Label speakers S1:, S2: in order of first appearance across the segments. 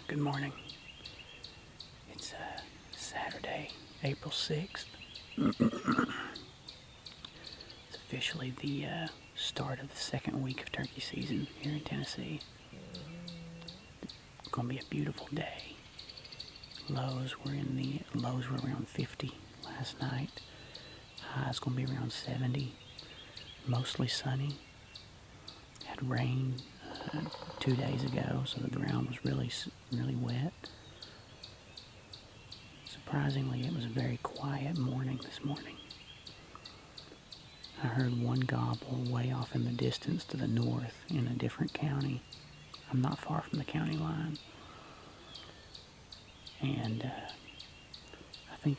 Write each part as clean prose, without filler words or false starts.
S1: Good morning. It's Saturday, April 6th. It's officially the start of the second week of turkey season here in Tennessee. It's going to be a beautiful day. Lows were around 50 last night. High's going to be around 70. Mostly sunny. Had rain 2 days ago, so the ground was really wet. Surprisingly, it was a very quiet morning this morning. I heard one gobble way off in the distance to the north in a different county. I'm not far from the county line. And I think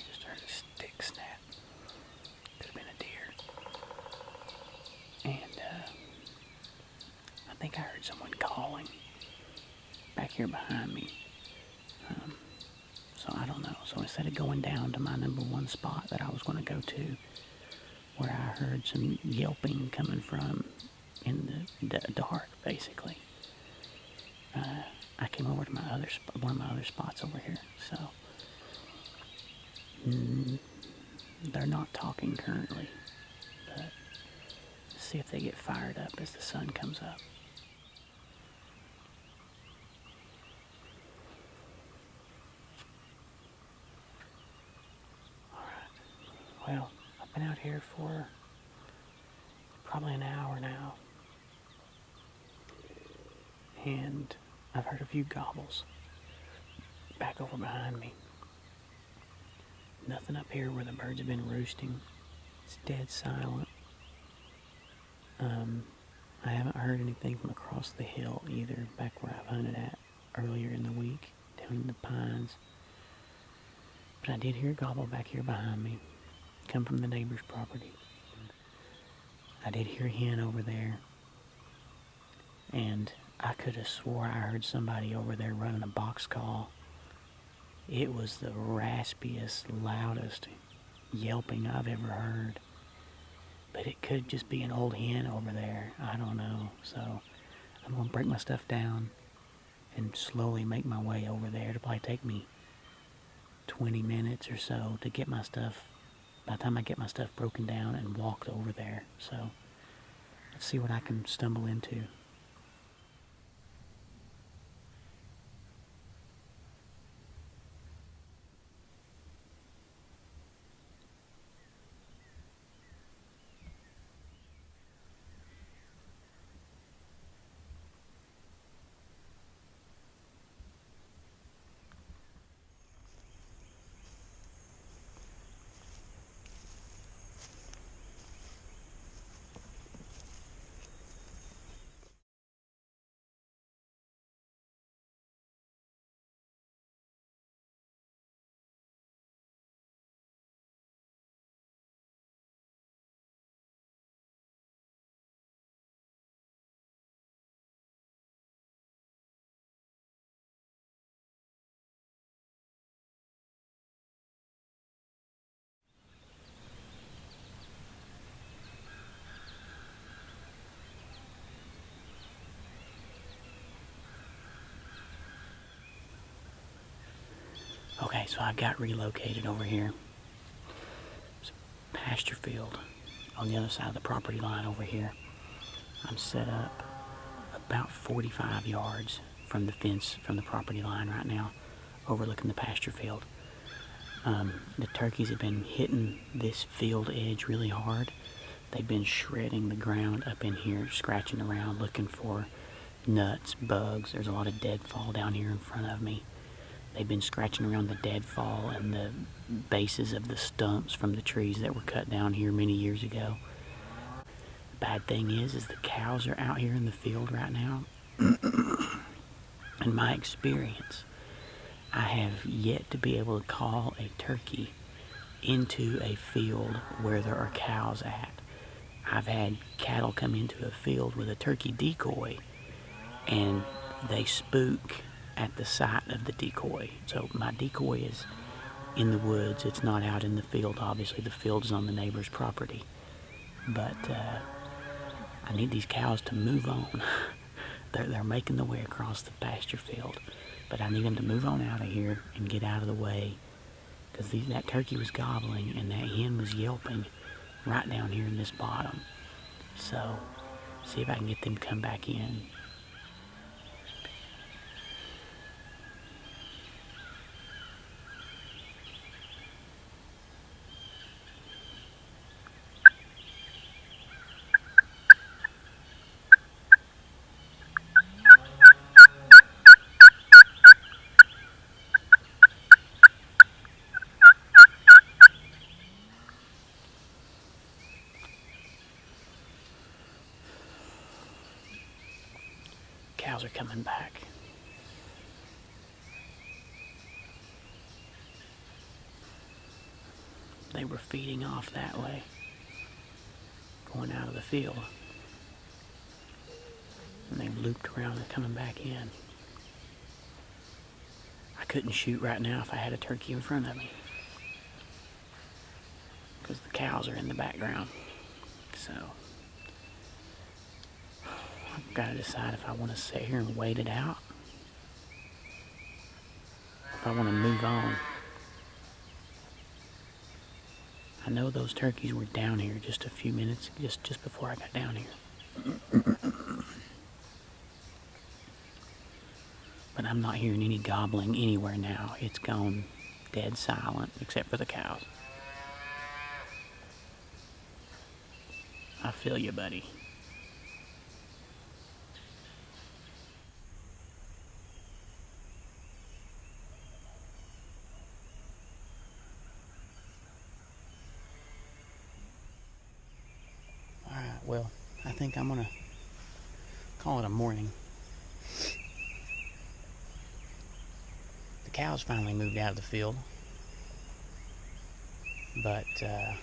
S1: just heard a stick snap. Could have been a deer. And I think I heard someone calling back here behind me. So I don't know. So instead of going down to my number one spot that I was going to go to, where I heard some yelping coming from in the dark, basically, I came over to one of my other spots over here. So they're not talking currently, but let's see if they get fired up as the sun comes up. Well, I've been out here for probably an hour now, and I've heard a few gobbles back over behind me. Nothing up here where the birds have been roosting. It's dead silent. I haven't heard anything from across the hill either, back where I've hunted at earlier in the week, down in the pines. But I did hear a gobble back here behind me. Come from the neighbor's property. I did hear a hen over there, and I could have swore I heard somebody over there running a box call. It was the raspiest, loudest yelping I've ever heard. But it could just be an old hen over there. I don't know. So I'm going to break my stuff down and slowly make my way over there. It'll probably take me 20 minutes or so to get my stuff. By the time I get my stuff broken down and walked over there. So, let's see what I can stumble into. Okay, so I've got relocated over here. There's a pasture field on the other side of the property line over here. I'm set up about 45 yards from the fence, from the property line right now, overlooking the pasture field. The turkeys have been hitting this field edge really hard. They've been shredding the ground up in here, scratching around, looking for nuts, bugs. There's a lot of deadfall down here in front of me. They've been scratching around the deadfall and the bases of the stumps from the trees that were cut down here many years ago. The bad thing is the cows are out here in the field right now. In my experience, I have yet to be able to call a turkey into a field where there are cows at. I've had cattle come into a field with a turkey decoy, and they spook at the sight of the decoy. So my decoy is in the woods. It's not out in the field. Obviously, the field is on the neighbor's property. But I need these cows to move on. They're making the way across the pasture field. But I need them to move on out of here and get out of the way. Because that turkey was gobbling and that hen was yelping right down here in this bottom. So, see if I can get them to come back in. Cows are coming back. They were feeding off that way, going out of the field. And they looped around and coming back in. I couldn't shoot right now if I had a turkey in front of me, because the cows are in the background. So I've got to decide if I want to sit here and wait it out, or if I want to move on. I know those turkeys were down here just a few minutes, just before I got down here. But I'm not hearing any gobbling anywhere now. It's gone dead silent, except for the cows. I feel you, buddy. Alright, well, I think I'm gonna call it a morning. The cows finally moved out of the field, but it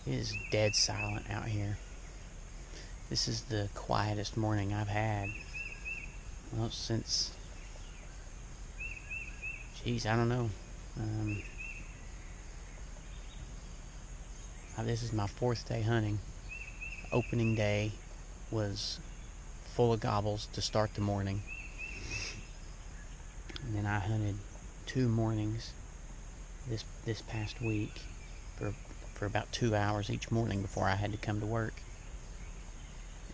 S1: is dead silent out here. This is the quietest morning I've had, well, since, geez, I don't know. This is my 4th day hunting. Opening day was full of gobbles to start the morning. And then I hunted 2 mornings this past week for about 2 hours each morning before I had to come to work.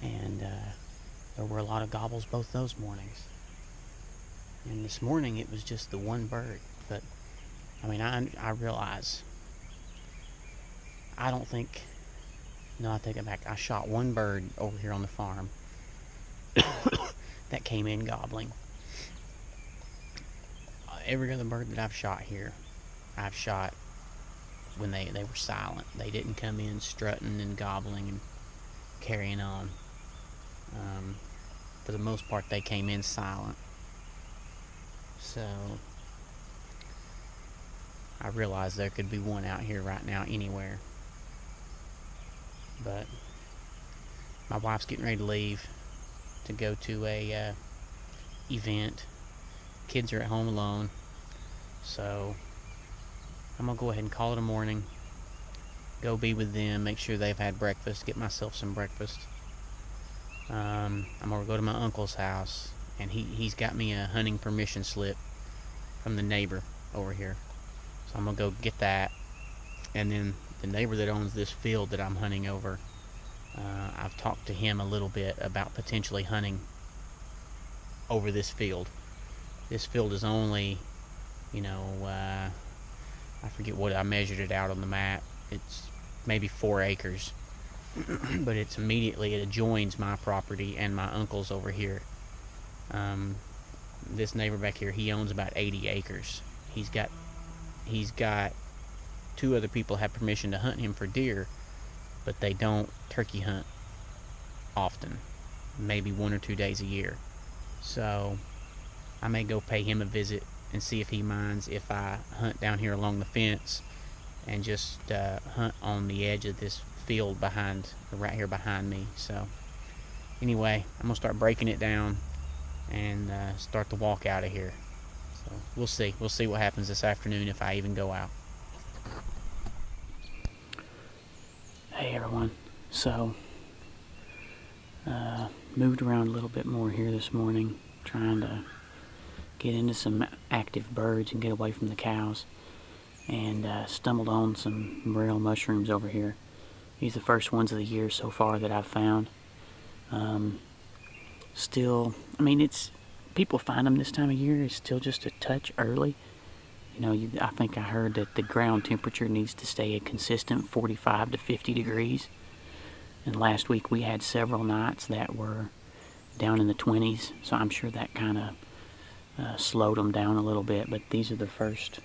S1: And there were a lot of gobbles both those mornings. And this morning it was just the one bird. But I mean, I realize, I take it back. I shot one bird over here on the farm that came in gobbling. Every other bird that I've shot here, I've shot when they were silent. They didn't come in strutting and gobbling and carrying on. For the most part, they came in silent. So I realize there could be one out here right now anywhere. But my wife's getting ready to leave to go to a event. Kids are at home alone, so I'm gonna go ahead and call it a morning. Go be with them, make sure they've had breakfast, get myself some breakfast. I'm gonna go to my uncle's house, and he's got me a hunting permission slip from the neighbor over here. So I'm gonna go get that, and then the neighbor that owns this field that I'm hunting over, I've talked to him a little bit about potentially hunting over this field. This field is only, I forget what I measured it out on the map. It's maybe 4 acres, but it adjoins my property and my uncle's over here. This neighbor back here, he owns about 80 acres. He's got 2 other people have permission to hunt him for deer, but they don't turkey hunt often, maybe 1 or 2 days a year. So I may go pay him a visit and see if he minds if I hunt down here along the fence and just hunt on the edge of this field right here behind me. So anyway, I'm gonna start breaking it down and start the walk out of here.
S2: So we'll see. We'll see what happens this afternoon if I even go out.
S1: Hey everyone. So, moved around a little bit more here this morning, trying to get into some active birds and get away from the cows, and stumbled on some morel mushrooms over here. These are the first ones of the year so far that I've found. Still, I mean, it's people find them this time of year. It's still just a touch early. You know, I think I heard that the ground temperature needs to stay a consistent 45 to 50 degrees. And last week we had several nights that were down in the 20s, so I'm sure that kind of slowed them down a little bit. But these are the first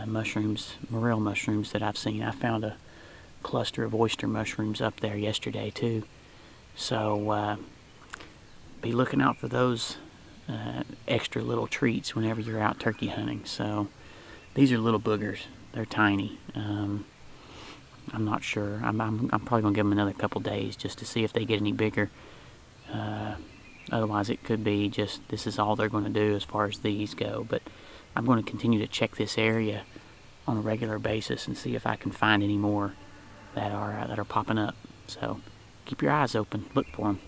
S1: mushrooms, morel mushrooms, that I've seen. I found a cluster of oyster mushrooms up there yesterday too. So be looking out for those extra little treats whenever you're out turkey hunting. So these are little boogers. They're tiny. I'm not sure. I'm probably going to give them another couple days just to see if they get any bigger. Otherwise, it could be just this is all they're going to do as far as these go. But I'm going to continue to check this area on a regular basis and see if I can find any more that are popping up. So keep your eyes open. Look for them.